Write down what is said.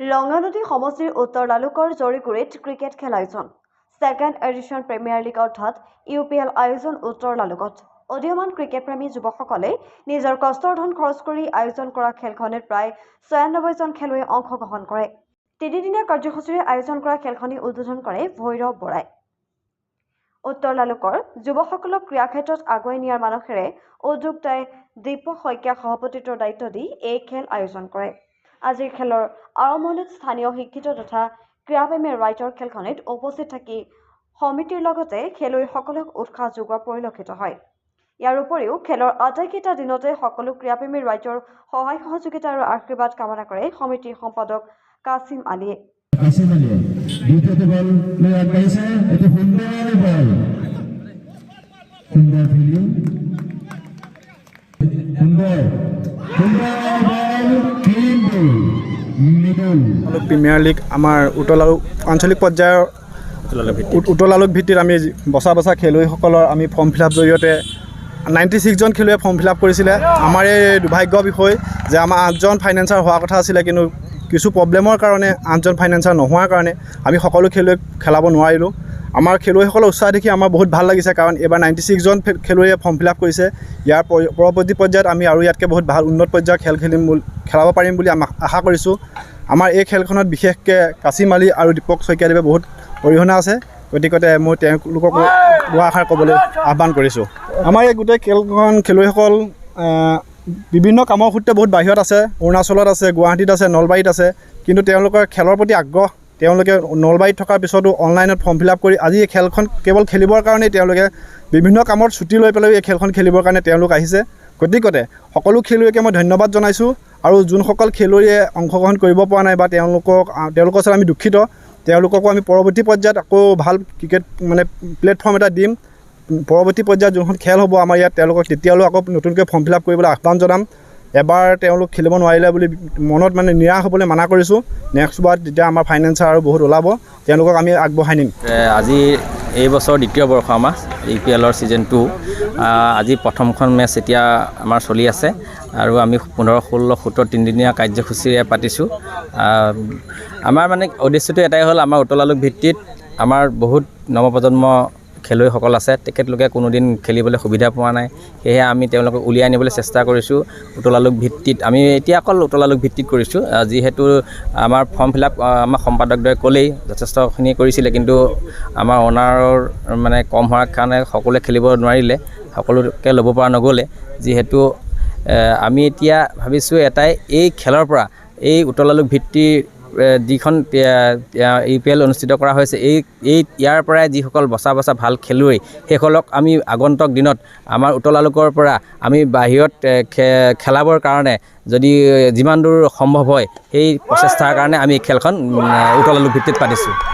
লংগানদী সমষ্টিৰ উত্তৰ লালুকৰ জৰিগুৰিত ক্ৰিকেট খেল আয়োজন। ছেকেণ্ড এডিশ্যন প্ৰিমিয়াৰ লীগ অৰ্থাৎ UPL আয়োজন উত্তৰ লালুকত। উদীয়মান ক্ৰিকেটপ্ৰেমী যুৱকসকলে নিজৰ কষ্টৰ ধন খৰচ কৰি আয়োজন কৰা খেলখনত প্ৰায় ৯৬ জন খেলুৱৈ অংশগ্ৰহণ কৰে। তিনিদিনীয়া কাৰ্যসূচীৰে আয়োজন কৰা খেলখনি উদ্বোধন কৰে ভৈৰৱ বৰাই। উত্তৰ লালুকৰ যুৱকসকলক ক্ৰীড়া ক্ষেত্ৰত আগুৱাই নিয়াৰ মানসেৰে উদ্যোক্তাই দীপক শইকীয়াক সভাপতিত্বৰ দায়িত্ব দি এই খেল আয়োজন কৰে। আজিৰ খেলৰ আৰম্ভণিত স্থানীয় শিক্ষিত তথা ক্ৰীড়াপ্ৰেমী ৰাইজৰ খেলখনিত উপস্থিত থাকি সমিতিৰ লগতে খেলুৱৈসকলক উৎসাহ যোগোৱা পৰিলক্ষিত হয়। ইয়াৰ উপৰিও খেলৰ আটাইকেইটা দিনতে সকলো ক্ৰীড়াপ্ৰেমী ৰাইজৰ সহায় সহযোগিতা আৰু আশীৰ্বাদ কামনা কৰে সমিতিৰ সম্পাদক কাছিম আলীয়ে। প্ৰিমিয়াৰ লীগ আমাৰ উত্তৰ লালুক আঞ্চলিক পৰ্যায়ৰ উত্তৰ লালুক ভিত্তিত আমি বচা খেলুৱৈসকলৰ আমি ফৰ্ম ফিল-আপ জৰিয়তে 96 জন খেলুৱৈয়ে ফৰ্ম ফিল-আপ কৰিছিলে। আমাৰ এই দুৰ্ভাগ্যৰ বিষয় যে আমাৰ 8জন ফাইনেন্সাৰ হোৱাৰ কথা আছিলে, কিন্তু কিছু প্ৰব্লেমৰ কাৰণে 8জন ফাইনেন্সাৰ নোহোৱাৰ কাৰণে আমি সকলো খেলুৱৈক খেলাব নোৱাৰিলোঁ। আমাৰ খেলুৱৈসকলৰ উৎসাহ দেখি আমাৰ বহুত ভাল লাগিছে, কাৰণ এইবাৰ 96 জন খেলুৱৈয়ে ফৰ্ম ফিল-আপ কৰিছে। ইয়াৰ পৰৱৰ্তী পৰ্যায়ত আমি আৰু ইয়াতকৈ বহুত ভাল উন্নত পৰ্যায়ৰ খেলাব পাৰিম বুলি আশা কৰিছোঁ। আমাৰ এই খেলখনত বিশেষকৈ কাছিম আলী আৰু দীপক শইকীয়াদেৱে বহুত অৰিহণা আছে, গতিকে মই তেওঁলোকক দুআষাৰ ক'বলৈ আহ্বান কৰিছোঁ। আমাৰ এই গোটেই খেলুৱৈসকল বিভিন্ন কামৰ সূত্ৰে বহুত বাহিৰত আছে, অৰুণাচলত আছে, গুৱাহাটীত আছে, নলবাৰীত আছে, কিন্তু তেওঁলোকৰ খেলৰ প্ৰতি আগ্ৰহ। তেওঁলোকে নলবাৰীত থকাৰ পিছতো অনলাইনত ফৰ্ম ফিল-আপ কৰি আজি এই খেলখন কেৱল খেলিবৰ কাৰণেই তেওঁলোকে বিভিন্ন কামত ছুটি লৈ পেলাই এই খেলখন খেলিবৰ কাৰণে তেওঁলোক আহিছে। গতিকে সকলো খেলুৱৈকে মই ধন্যবাদ জনাইছোঁ, আৰু যোনসকল খেলুৱৈয়ে অংশগ্ৰহণ কৰিব পৰা নাই বা তেওঁলোকৰ ওচৰত আমি দুখিত, তেওঁলোককো আমি পৰৱৰ্তী পৰ্যায়ত আকৌ ভাল ক্ৰিকেট প্লেটফৰ্ম এটা দিম। পৰৱৰ্তী পৰ্যায়ত যোনখন খেল হ'ব আমাৰ ইয়াত তেওঁলোকক তেতিয়ালৈ আকৌ নতুনকৈ ফৰ্ম ফিল-আপ কৰিবলৈ আহ্বান জনাম। এবাৰ তেওঁলোক খেলিব নোৱাৰিলে বুলি মনত নিৰাশ হ'বলৈ মানা কৰিছোঁ। নেক্সট বাৰত যেতিয়া আমাৰ ফাইনেন্সাৰ আৰু বহুত ওলাব, তেওঁলোকক আমি আগবঢ়াই নিম। আজি এই বছৰ দ্বিতীয় বৰ্ষ আমাৰ UPLৰ ছিজন 2। আজি প্ৰথমখন মেচ এতিয়া আমাৰ চলি আছে, আৰু আমি 15, 16, 17 তিনিদিনীয়া কাৰ্যসূচীৰে পাতিছোঁ। আমাৰ উদ্দেশ্যটো এটাই হ'ল, আমাৰ উত্তৰ লালুক ভিত্তিত আমাৰ বহুত নৱপ্ৰজন্ম খেলুৱৈসকল আছে, তেখেতলোকে কোনোদিন খেলিবলৈ সুবিধা পোৱা নাই। সেয়েহে আমি তেওঁলোকক উলিয়াই আনিবলৈ চেষ্টা কৰিছোঁ উত্তৰ লালুক ভিত্তিত। আমি এতিয়া অকল উত্তৰ লালুক ভিত্তিত কৰিছোঁ, যিহেতু আমাৰ ফৰ্ম ফিল-আপ আমাৰ সম্পাদকদ্বয়ে ক'লেই যথেষ্টখিনি কৰিছিলে, কিন্তু আমাৰ অনাৰৰ কম হোৱাৰ কাৰণে সকলোৱে খেলিব নোৱাৰিলে, সকলোকে ল'ব পৰা নগ'লে। যিহেতু আমি এতিয়া ভাবিছোঁ এটাই, এই খেলৰ পৰা এই উত্তৰ লালুক ভিত্তিৰ যিখন UPL অনুষ্ঠিত কৰা হৈছে, ইয়াৰ পৰাই যিসকল বচা ভাল খেলুৱৈ, সেইসকলক আমি আগন্তুক দিনত আমাৰ উত্তৰ লালুকৰ পৰা আমি বাহিৰত খেলাবৰ কাৰণে যদি যিমান দূৰ সম্ভৱ হয়, সেই প্ৰচেষ্টাৰ কাৰণে আমি খেলখন উত্তৰ লালুক ভিত্তিত পাতিছোঁ।